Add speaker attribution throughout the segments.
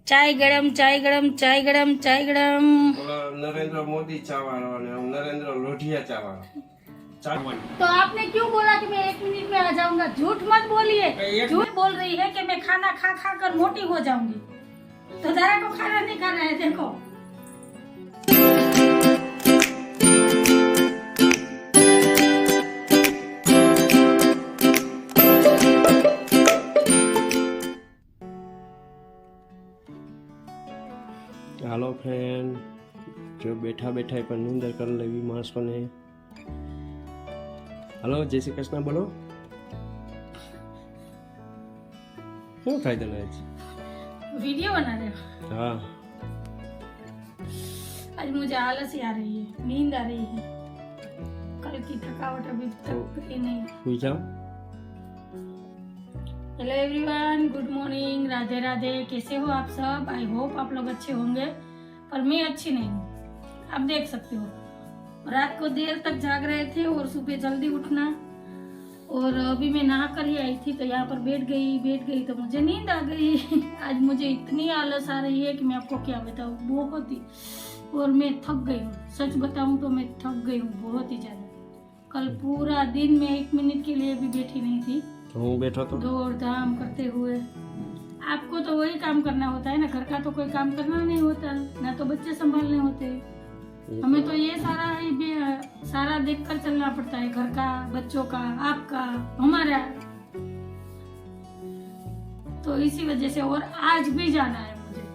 Speaker 1: चाय गरम चाय गरम चाय गरम चाय गरम।
Speaker 2: नरेंद्र मोदी चावालो ने नरेंद्र लोधिया चावालो चावल।
Speaker 1: तो आपने क्यों बोला कि मैं 1 मिनट में आ जाऊंगा? झूठ मत बोलिए। झूठ बोल रही है कि मैं खाना खा खा कर मोटी हो जाऊंगी। तो जरा को खाना नहीं खाना है। देखो
Speaker 2: हेलो फ्रेंड, जो बैठा बैठा पर नींदर कर लेवी माणसों ने। हेलो जय श्री कृष्ण बोलो। क्यों થાય તને આજ?
Speaker 1: वीडियो बना रहे हो?
Speaker 2: हाँ,
Speaker 1: आज मुझे आलस आ रही है, नींद आ रही है। कल की थकावट अभी तक गई नहीं।
Speaker 2: सुई जाओ।
Speaker 1: Hello everyone, good morning, Radhe Radhe. कैसे हो आप सब? आई होप आप लोग अच्छे होंगे, पर मैं अच्छी नहीं हूँ। आप देख सकते हो, रात को देर तक जाग रहे थे और सुबह जल्दी उठना। और अभी मैं नहा कर ही आई थी तो यहाँ पर बैठ गई तो मुझे नींद आ गई। आज मुझे इतनी आलस आ रही है कि मैं आपको क्या बताऊँ, बहुत ही। और मैं थक गई हूँ, सच बताऊँ तो मैं थक गई हूँ बहुत ही ज्यादा। कल पूरा दिन मैं 1 मिनट के लिए भी बैठी नहीं थी,
Speaker 2: तो हूँ बैठो तो
Speaker 1: दौड़ धाम करते हुए। आपको तो वही काम करना होता है ना, घर का तो कोई काम करना नहीं होता, ना तो बच्चे संभालने होते। हमें तो ये सारा ही भी सारा देख कर चलना पड़ता है, घर का, बच्चों का, आपका, हमारा। तो इसी वजह से, और आज भी जाना है मुझे,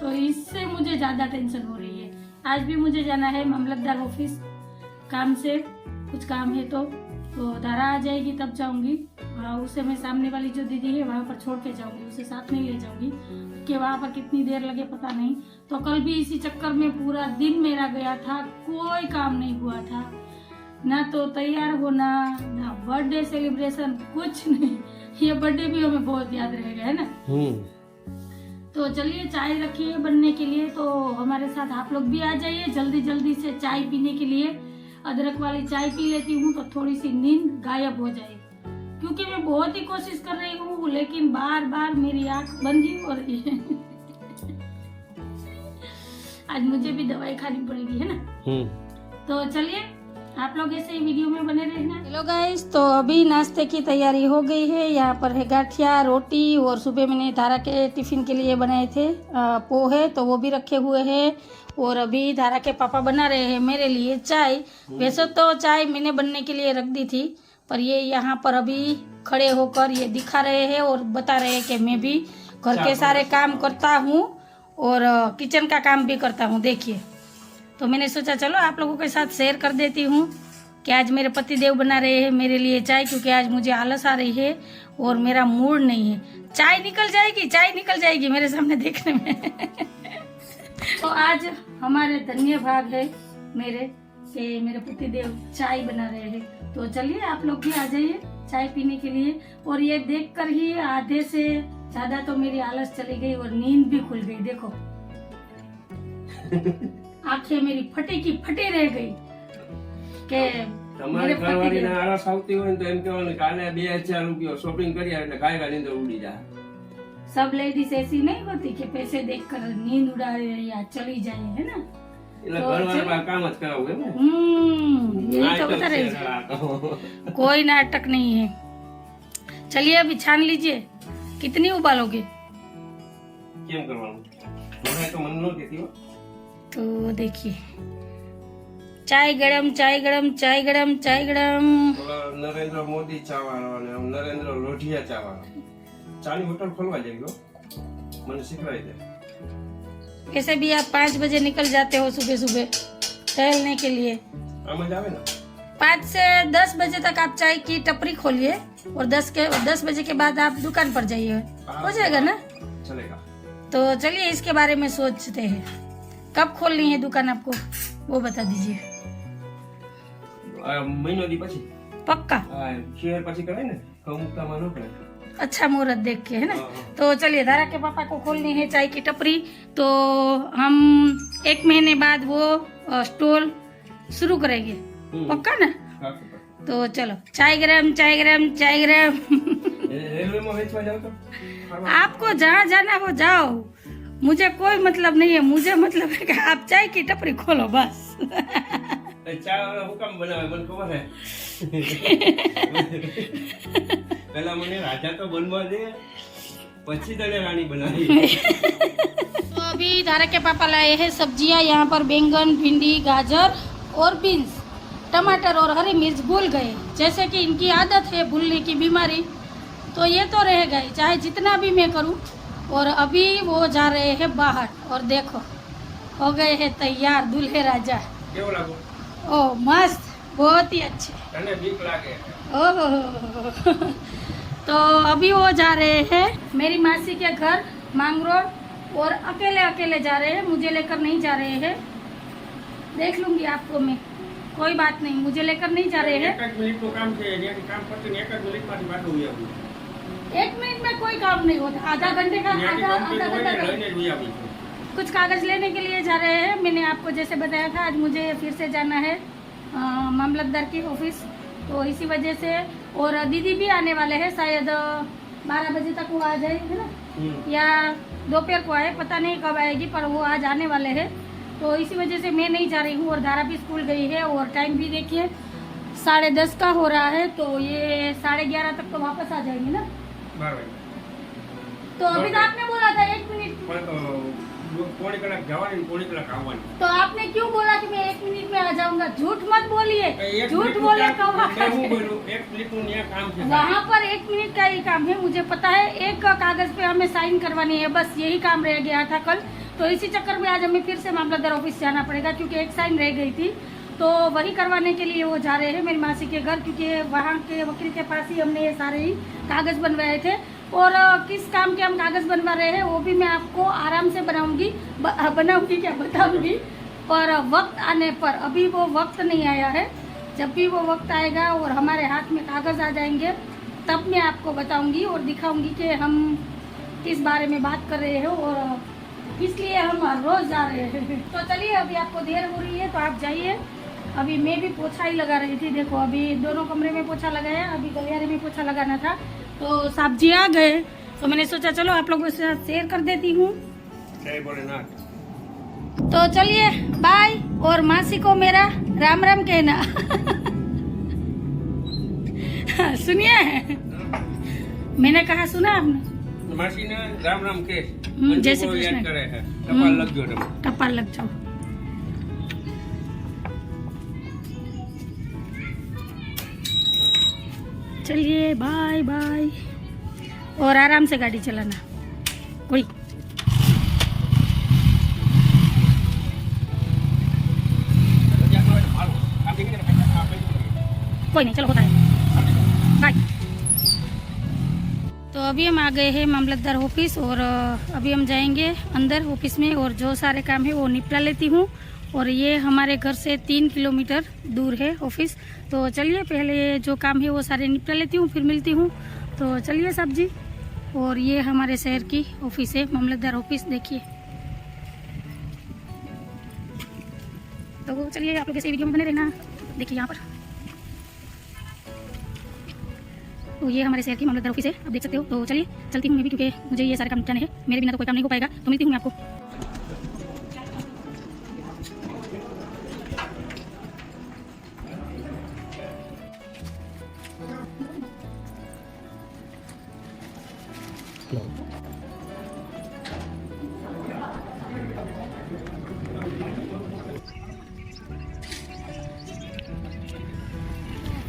Speaker 1: तो इससे मुझे ज्यादा टेंशन हो रही है। आज भी मुझे जाना है मामलतदार ऑफिस काम से, कुछ काम है तो धारा आ जाएगी तब जाऊंगी। उसे मैं सामने वाली जो दीदी है वहां पर छोड़ के जाऊंगी, उसे साथ नहीं ले जाऊंगी कि वहां पर कितनी देर लगे पता नहीं। तो कल भी इसी चक्कर में पूरा दिन मेरा गया था, कोई काम नहीं हुआ था, ना तो तैयार होना, ना बर्थडे सेलिब्रेशन, कुछ नहीं। ये बर्थडे भी हमें बहुत याद रहेगा, है ना। तो चलिए, चाय रखी है बनने के लिए, तो हमारे साथ आप लोग भी आ जाइए जल्दी जल्दी से चाय पीने के लिए। अदरक वाली चाय पी लेती हूँ तो थोड़ी सी नींद गायब हो जाएगी, क्योंकि मैं बहुत ही कोशिश कर रही हूँ लेकिन बार बार मेरी आंख बंद ही हो रही है। आज मुझे भी दवाई खानी पड़ेगी, है ना। तो चलिए, आप लोग ऐसे ही वीडियो में बने रहना। हेलो गाइस, तो अभी नाश्ते की तैयारी हो गई है। यहाँ पर है गाठिया, रोटी, और सुबह मैंने धारा के टिफिन के लिए बनाए थे पोहे, तो वो भी रखे हुए हैं। और अभी धारा के पापा बना रहे हैं मेरे लिए चाय। वैसे तो चाय मैंने बनने के लिए रख दी थी, पर ये यहाँ पर अभी खड़े होकर ये दिखा रहे हैं और बता रहे हैं कि मैं भी घर के सारे काम करता हूँ और किचन का काम भी करता हूँ। देखिए, तो मैंने सोचा चलो आप लोगों के साथ शेयर कर देती हूँ कि आज मेरे पति देव बना रहे हैं मेरे लिए चाय, क्योंकि आज मुझे आलस आ रही है और मेरा मूड नहीं है। चाय निकल जाएगी मेरे सामने देखने में। तो आज हमारे धन्य भाग है मेरे कि मेरे पति देव चाय बना रहे हैं। तो चलिए, आप लोग भी आ जाइए चाय पीने के लिए। और ये देखकर ही आधे से ज्यादा तो मेरी आलस चली गई और नींद भी खुल गई। देखो, आंखें मेरी फटी की फटी रह गई કે
Speaker 2: તમારી ઘરવાળીને આળસ આવતી હોય ને તો એમ કહેવાનું કાલે 2000 રૂપિયા શોપિંગ કરી આવે એટલે કાયગા નીંદર ઉડી જાય।
Speaker 1: सब लेडीज ऐसी नहीं होती कि पैसे देखकर नींद उड़ा या चली जाए, है ना।
Speaker 2: એટલે ઘરવાળા કામ જ કરાવું એમ ને।
Speaker 1: यही तो बता रही है, कोई नाटक नहीं है। चलिए, अभी छान लीजिए। कितनी उबालोगे?
Speaker 2: કેમ કરવાનું? મને તો મન નો દેતી હો।
Speaker 1: तो देखिए, चाय गरम चाय गरम चाय गरम चाय गरम।
Speaker 2: नरेंद्र मोदी चावालो ने नरेंद्र लोधिया चावालो चानी होटल खोलवा जाएगी, मैंने सिखवाई दे।
Speaker 1: कैसे भी आप 5 बजे निकल जाते हो सुबह सुबह टहलने के लिए।
Speaker 2: आम जावे ना
Speaker 1: 5 से 10 बजे तक आप चाय की टपरी खोलिए और 10 बजे के बाद आप दुकान पर जाइए, हो जाएगा ना।
Speaker 2: चलेगा।
Speaker 1: तो चलिए, इसके बारे में सोचते हैं। कब खोलनी है दुकान आपको, वो बता दीजिए।
Speaker 2: महीनो दी પછી
Speaker 1: पक्का?
Speaker 2: शेयर પછી કરે ને, કમુકતામાં ન કરે।
Speaker 1: अच्छा मुहूर्त देख के, है ना। तो चलिए, धारा के पापा को खोलनी है चाय की टपरी, तो हम 1 महीने बाद वो स्टॉल शुरू करेंगे, पक्का ना। तो चलो, चाय गरम चाय गरम चाय गरम।
Speaker 2: रेलवे में वेचवा जाओ तो
Speaker 1: आपको जहाँ जाना हो जाओ, मुझे कोई मतलब नहीं है। मुझे मतलब है कि आप चाय की टपरी खोलो बस।
Speaker 2: ચા હુકમ બનાવે મને ખબર હે પેલા મને રાજા તો બનવા દે પછી તને રાણી બનાવી।
Speaker 1: तो अभी धारा के पापा लाए हैं सब्जियां। यहाँ पर बैंगन, भिंडी, गाजर और बीन्स, टमाटर और हरी मिर्च भूल गए। जैसे कि इनकी आदत है भूलने की बीमारी, तो ये तो रह गए चाहे जितना भी मैं करूं। और अभी वो जा रहे हैं बाहर और देखो हो गए हैं तैयार दूल्हे राजा।
Speaker 2: કેવો લાગો?
Speaker 1: ओ मस्त, बहुत ही अच्छे।
Speaker 2: તને બીક લાગે?
Speaker 1: ओह तो अभी वो जा रहे हैं मेरी मासी के घर मांगरोड, और अकेले अकेले जा रहे हैं, मुझे लेकर नहीं जा रहे हैं। देख लूंगी आपको मैं, कोई बात नहीं, मुझे लेकर नहीं जा रहे हैं।
Speaker 2: એક જ મિનિટનું કામ છે, જ્યાંથી કામ પતે ને એક જ મિનિટમાંથી પાછું ઉઈ આવું।
Speaker 1: 1 मिनट में कोई काम नहीं होता, आधा घंटे का
Speaker 2: જ્યાંથી
Speaker 1: आधा
Speaker 2: કંપની હોય
Speaker 1: घंटा
Speaker 2: ને
Speaker 1: का।
Speaker 2: લઈને જ ઉઈ આવી।
Speaker 1: कुछ कागज लेने के लिए जा रहे हैं। मैंने आपको जैसे बताया था आज मुझे फिर से जाना है मामलतदार की ऑफिस, तो इसी वजह से। और दीदी भी आने वाले हैं, शायद 12 बजे तक वो आ जाएगी ना, या दोपहर को आए, पता नहीं कब आएगी, पर वो आज आने वाले हैं। तो इसी वजह से मैं नहीं जा रही हूँ। और धारा भी स्कूल गई है, और टाइम भी देखिए 10:30 का हो रहा है, तो ये 11:30 तक तो वापस आ जाएंगे ना।
Speaker 2: 12 વાગે।
Speaker 1: तो अभी तो आपने बोला था 1 मिनट,
Speaker 2: પણ પોણી કલાક જવાની પોણી કલાક આવવાની।
Speaker 1: तो आपने क्यों बोला कि मैं 1 मिनट में आ जाऊंगा? झूठ मत बोलिए,
Speaker 2: એક
Speaker 1: झूठ
Speaker 2: મિનિટનું
Speaker 1: बोले
Speaker 2: કામ-
Speaker 1: कब
Speaker 2: મેં હું બોલ્યું? 1 મિનિટનું ન્યા કામ છે।
Speaker 1: वहाँ पर 1 मिनट का ही काम है, मुझे पता है। एक कागज पे हमें साइन करवानी है, बस यही काम रह गया था कल। तो इसी चक्कर में आज हमें फिर से मामलतदार ऑफिस जाना पड़ेगा, क्योंकि एक साइन रह गई थी, तो वही करवाने के लिए वो जा रहे हैं मेरी मासी के घर, क्योंकि वहाँ के वकील के पास ही हमने ये सारे ही कागज बनवाए थे। और किस काम के हम कागज बनवा रहे हैं वो भी मैं आपको आराम से बनाऊंगी क्या बताऊंगी, पर वक्त आने पर। अभी वो वक्त नहीं आया है, जब भी वो वक्त आएगा और हमारे हाथ में कागज आ जाएंगे तब मैं आपको बताऊंगी और दिखाऊंगी कि हम किस बारे में बात कर रहे हैं और किस लिए हम हर रोज जा रहे हैं। तो चलिए, अभी आपको देर हो रही है तो आप जाइए। अभी मैं भी पोछा ही लगा रही थी, देखो अभी दोनों कमरे में पोछा लगाया, अभी गलियारे में पोछा लगाना था। तो साहब जी आ गए, तो मैंने सोचा चलो आप लोगों के साथ शेयर कर देती हूँ।
Speaker 2: જય ભોલેનાથ।
Speaker 1: तो चलिए बाय, और मासी को मेरा राम राम कहना। सुनिए, मैंने कहा सुना आपने?
Speaker 2: માસીને રામ રામ કે
Speaker 1: જય શ્રી
Speaker 2: મંજુ બહુ યાદ
Speaker 1: કૃષ્ણ।
Speaker 2: કરે છે। ટપાલ લખજો તમે।
Speaker 1: टप्पा लग जाओ। चलिए बाय बाय, और आराम से गाड़ी चलाना। कोई कोई नहीं, चलो होता है, बाय। तो अभी हम आ गए हैं मामलतदार ऑफिस, और अभी हम जाएंगे अंदर ऑफिस में, और जो सारे काम है वो निपटा लेती हूँ। और ये हमारे घर से 3 किलोमीटर दूर है ऑफिस। तो चलिए पहले जो काम है वो सारे निपटा लेती हूँ, फिर मिलती हूँ। तो चलिए साहब जी, और ये हमारे शहर की ऑफिस है, मामलतदार ऑफिस, देखिए। तो चलिए आप लोग ऐसे वीडियो में बने रहना। देखिए यहाँ पर, तो ये हमारे शहर की मामलतदार ऑफिस है, आप देख सकते हो। तो चलिए चलती हूँ मैं भी, क्योंकि मुझे ये सारे काम निपटाने हैं, मेरे बिना तो कोई काम नहीं हो पाएगा। तो मिलती हूँ मैं आपको।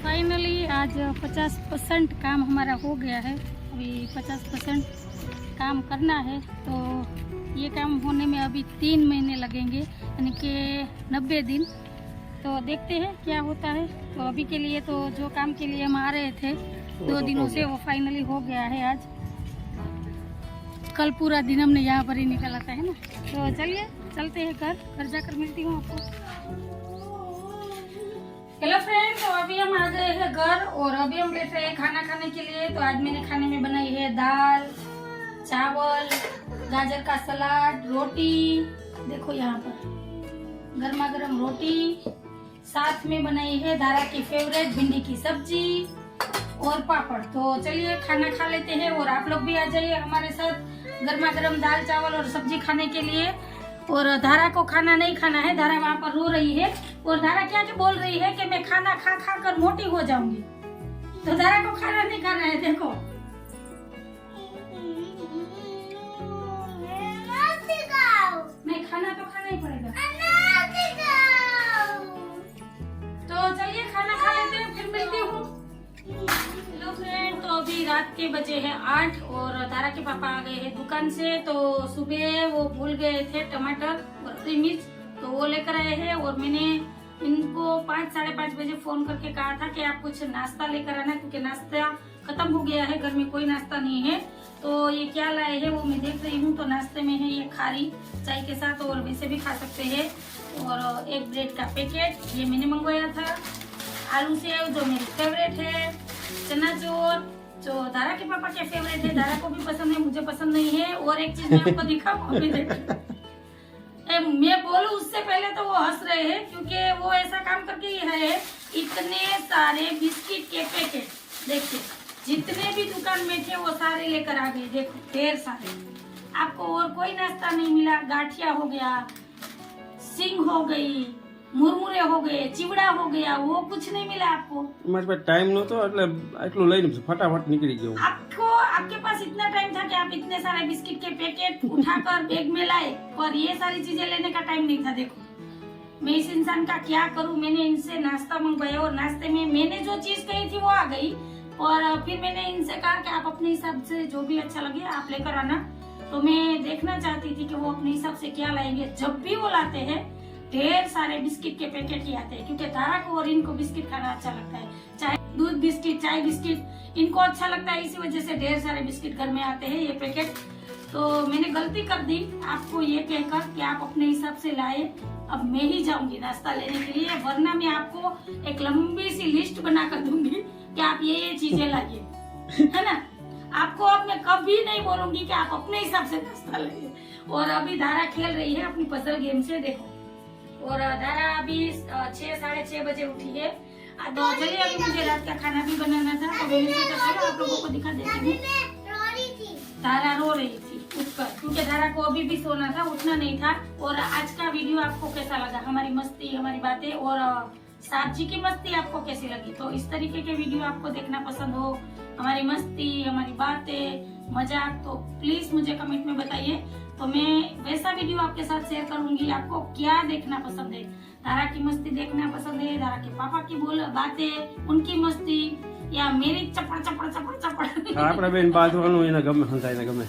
Speaker 1: फाइनली आज 50% काम हमारा हो गया है। अभी 50% काम करना है, तो ये काम होने में अभी 3 महीने लगेंगे, यानी कि 90 दिन। तो देखते हैं क्या होता है। तो अभी के लिए तो जो काम के लिए हम आ रहे थे 2 दिनों से, वो फाइनली हो गया है आज। कल पूरा दिन हमने यहाँ पर ही निकाला था, है ना। तो चलिए चलते हैं घर जाकर मिलती हूँ आपको। हेलो फ्रेंड्स, तो अभी हम आ गए हैं घर, और अभी हम बैठ रहे हैं खाना खाने के लिए। तो आज मैंने खाने में बनाई है दाल, चावल, गाजर का सलाद, रोटी। देखो यहाँ पर गर्मा गर्म रोटी, साथ में बनाई है धारा की फेवरेट भिंडी की सब्जी, और पापड़। तो चलिए खाना खा लेते हैं और आप लोग भी आ जाइए हमारे साथ गर्मा गर्म दाल चावल और सब्जी खाने के लिए। और धारा को खाना नहीं खाना है, धारा वहाँ पर रो रही है और धारा क्या बोल रही है कि मैं खाना खा खा कर मोटी हो जाऊंगी। तो धारा को खाना नहीं खाना है, देखो। नहीं खाना तो खाना ही पड़ेगा। तो चलिए खाना खा लेते हैं, फिर मिलती हूँ। हेलो फ्रेंड, तो अभी रात के बजे हैं 8 और धारा के पापा आ गए हैं दुकान से। तो सुबह वो भूल गए थे टमाटर और हरी मिर्च, तो वो लेकर आए हैं। और मैंने इनको 5 साढ़े 5 बजे फोन करके कहा था कि आप कुछ नाश्ता लेकर आना, क्योंकि नाश्ता खत्म हो गया है, घर में कोई नाश्ता नहीं है। तो ये क्या लाए हैं वो मैं देख रही हूँ। तो नाश्ते में है ये खारी चाय के साथ, और वैसे भी खा सकते हैं। और एक ब्रेड का पैकेट ये मैंने मंगवाया था, आलू सेव जो मेरी फेवरेट है, चना चोर जो धारा के पापा के फेवरेट है, धारा को भी पसंद है, मुझे पसंद नहीं है। और एक चीज मैं आपको दिखाऊं, अभी देखिए, मैं बोलूं उससे पहले तो वो हंस रहे हैं, क्योंकि वो ऐसा काम करके ही है। इतने सारे बिस्किट के पैकेट देखिए, जितने भी दुकान में थे वो सारे लेकर आ गए, देखो ढेर सारे। आपको और कोई नाश्ता नहीं मिला, गाठिया हो गया, सिंग हो गई, मुरमुरे हो गए, चिवड़ा हो गया, वो कुछ नहीं मिला आपको।
Speaker 2: મારી પાસે ટાઈમ નહોતો એટલે એટલું લઈને ફટાફટ નીકળી ગયો।
Speaker 1: आपको आपके पास इतना टाइम था कि आप इतने सारे बिस्किट के पैकेट उठाकर बैग में लाए, पर ये सारी चीजें लेने का टाइम नहीं था। देखो मैं इस इंसान का क्या करूं, मैंने इनसे नाश्ता मंगवाया और नाश्ते में मैंने जो चीज कही थी वो आ गई। और फिर मैंने इनसे कहा कि आप अपने हिसाब से जो भी अच्छा लगे आप लेकर आना। तो मैं देखना चाहती थी कि वो अपने हिसाब से क्या लाएंगे। जब भी वो लाते हैं ढेर सारे बिस्किट के पैकेट ही आते हैं, क्योंकि धारा को और इनको बिस्किट खाना अच्छा लगता है, चाहे दूध बिस्किट चाय बिस्किट इनको अच्छा लगता है, इसी वजह से ढेर सारे बिस्किट घर में आते हैं ये पैकेट। तो मैंने गलती कर दी आपको ये कहकर कि आप अपने हिसाब से लाए। अब मैं ही जाऊंगी नाश्ता लेने के लिए, वरना मैं आपको एक लंबी सी लिस्ट बनाकर दूंगी कि आप ये चीजें लाइए, है ना। आपको अब मैं कभी नहीं बोलूंगी कि आप अपने हिसाब से नाश्ता लाइए। और अभी धारा खेल रही है अपनी पजल गेम से, देखो। और धारा अभी 6 साढ़े 6 बजे उठी है। तो चलिए अभी मुझे रात का खाना भी बनाना था, तो मैंने सोचा चलो आप लोगों को दिखा देती हूँ। धारा रो रही थी उठकर, क्योंकि धारा को अभी भी सोना था, उठना नहीं था। और आज का वीडियो आपको कैसा लगा, हमारी मस्ती हमारी बातें और साथ जी की मस्ती आपको कैसी लगी। तो इस तरीके के वीडियो आपको देखना पसंद हो, हमारी मस्ती हमारी बातें मजाक, तो प्लीज मुझे कमेंट में बताइए। तो मैं वैसा वीडियो आपके साथ शेयर करूंगी। आपको क्या देखना पसंद है, धारा की मस्ती देखना पसंद है, धारा के पापा की बातें उनकी मस्ती, या मेरी चपड़ चपड़ चपड़ चपड़
Speaker 2: આપણે બેન બાંધવાનું એને ગમે હંતાઈને ગમે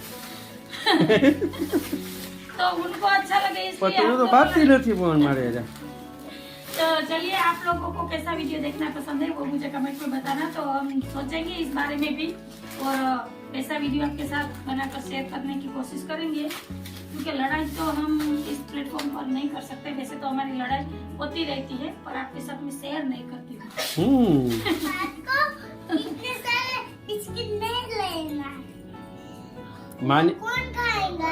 Speaker 1: तो उनको अच्छा लगे इसलिए
Speaker 2: પતિનો તો બાતથી નથી પણ મારે જા।
Speaker 1: तो चलिए आप लोगों को कैसा वीडियो देखना पसंद है वो मुझे कमेंट में बताना, तो हम सोचेंगे इस बारे में भी और ऐसा वीडियो आपके साथ बनाकर शेयर करने की कोशिश करेंगे। क्योंकि लड़ाई तो हम इस प्लेटफॉर्म पर नहीं कर सकते, वैसे तो हमारी लड़ाई होती रहती है, पर आपके साथ में शेयर नहीं करती
Speaker 2: માની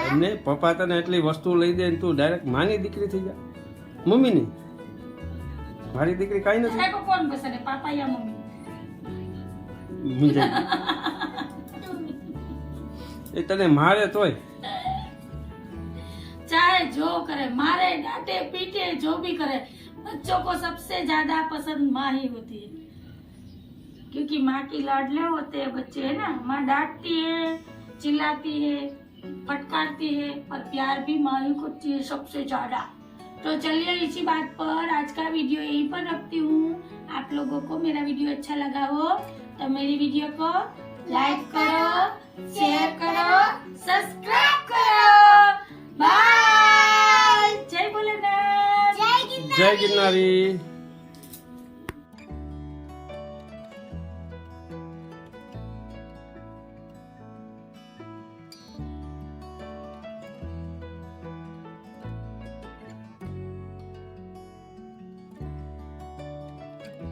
Speaker 2: એમને પપ્પા તને એટલી વસ્તુ લઈ દે ને તું ડાયરેક્ટ માની દીકરી થઈ જા। મમ્મી ની મારી દીકરી કાઈ નથી।
Speaker 1: को कौन पसंद है, पापा या मम्मी?
Speaker 2: એ તને મારે તોય
Speaker 1: चाहे जो करे, मारे डांटे पीटे जो भी करे, बच्चों को सबसे ज्यादा पसंद माँ ही होती है, क्योंकि माँ की लाडले होते हैं बच्चे, है ना। माँ डांटती है, चिल्लाती है, फटकारती है, पर प्यार भी माँ ही करती है सबसे ज्यादा। तो चलिए इसी बात पर आज का वीडियो यहीं पर रखती हूँ। आप लोगों को मेरा वीडियो अच्छा लगा हो तो मेरी वीडियो को लाइक करो, शेयर करो, सब्सक्राइब करो। बाय। जय भोलेनाथ,
Speaker 2: જય ગિરનારી।